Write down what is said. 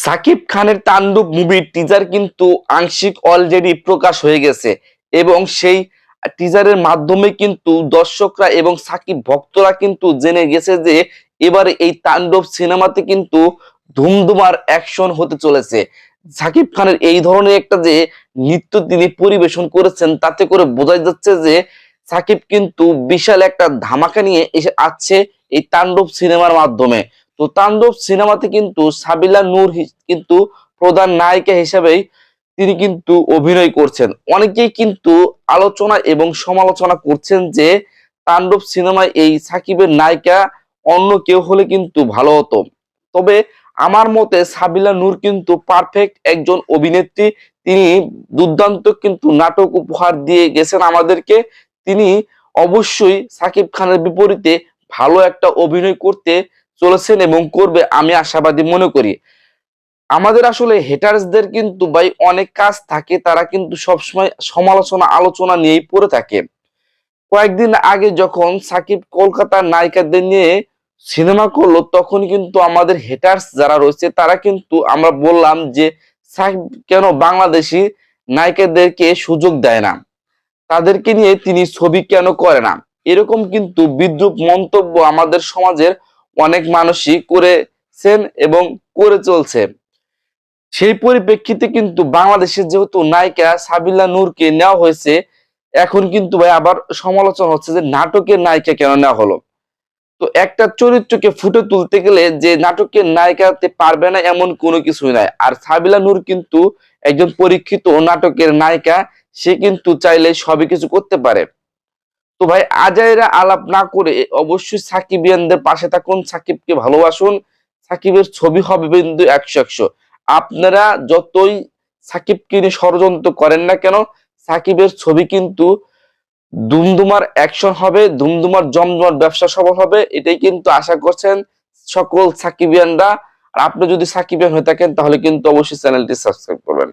সাকিব খানের তাণ্ডব মুভির টিজার কিন্তু আংশিক অলরেডি প্রকাশ হয়ে গেছে এবং সেই টিজারের মাধ্যমে কিন্তু দর্শকরা এবং সাকিব ভক্তরা কিন্তু জেনে গেছে যে এবারে এই তাণ্ডব সিনেমাতে কিন্তু ধুমধুমার অ্যাকশন হতে চলেছে। সাকিব খানের এই ধরনের একটা যে নৃত্য তিনি পরিবেশন করেছেন তাতে করে বোঝা যাচ্ছে যে সাকিব কিন্তু বিশাল একটা ধামাকা নিয়ে এসে আসছে এই তাণ্ডব সিনেমার মাধ্যমে। তো তাণ্ডব সিনেমাতে কিন্তু সাবিলা নূর কিন্তু প্রধান নায়িকা হিসেবেই তিনি কিন্তু অভিনয় করছেন। অনেকেই কিন্তু আলোচনা এবং সমালোচনা করছেন যে তাণ্ডব সিনেমায় এই সাকিবের নায়িকা অন্য কেউ হলে কিন্তু ভালো হতো। তবে আমার মতে সাবিলা নূর কিন্তু পারফেক্ট একজন অভিনেত্রী। তিনি দুর্দান্ত কিন্তু নাটক উপহার দিয়ে গেছেন আমাদেরকে। তিনি অবশ্যই সাকিব খানের বিপরীতে ভালো একটা অভিনয় করতে চলেছেন এবং করবে, আমি আশাবাদী মনে করি। আমাদের আসলে হেটার্সদের কিন্তু ভাই অনেক কাজ থাকে, তারা কিন্তু সবসময় সমালোচনা আলোচনা নিয়েই পড়ে থাকে। কয়েকদিন আগে যখন সাকিব কলকাতার নায়িকাদের নিয়ে সিনেমা করলো তখন কিন্তু আমাদের হেটার্স যারা রয়েছে তারা কিন্তু আমরা বললাম যে সাকিব কেন বাংলাদেশি নায়িকাদেরকে সুযোগ দেয় না, তাদেরকে নিয়ে তিনি ছবি কেন করে না, এরকম কিন্তু বিদ্রূপ মন্তব্য আমাদের সমাজের অনেক মানুষই করেছেন এবং করে চলছে। সেই পরিপ্রেক্ষিতে কিন্তু বাংলাদেশের যেহেতু নায়িকা সাবিলা নূরকে নেওয়া হয়েছে, এখন কিন্তু ভাই আবার সমালোচনা হচ্ছে যে নাটকের নায়িকা কেন নেওয়া হলো। তো একটা চরিত্রকে ফুটে তুলতে গেলে যে নাটকের নায়িকা হতে পারবে না এমন কোনো কিছুই নাই। আর সাবিলা নূর কিন্তু একজন পরীক্ষিত নাটকের নায়িকা, সে কিন্তু চাইলে সবই কিছু করতে পারে। তো ভাই আজাইরা আলাপ না করে অবশ্যই সাকিবিয়ানদের পাশে থাকুন, সাকিবকে ভালোবাসুন। সাকিবের ছবি হবে কিন্তু 100-100। আপনারা যতই সাকিবকে নিয়ে ষড়যন্ত্র করেন না কেন, সাকিবের ছবি কিন্তু ধুমধুমার অ্যাকশন হবে, ধুমধুমার জমজমাট ব্যবসা সফল হবে, এটাই কিন্তু আশা করছেন সকল সাকিবিয়ানরা। আর আপনি যদি সাকিবিয়ান হয়ে থাকেন তাহলে কিন্তু অবশ্যই চ্যানেলটি সাবস্ক্রাইব করবেন।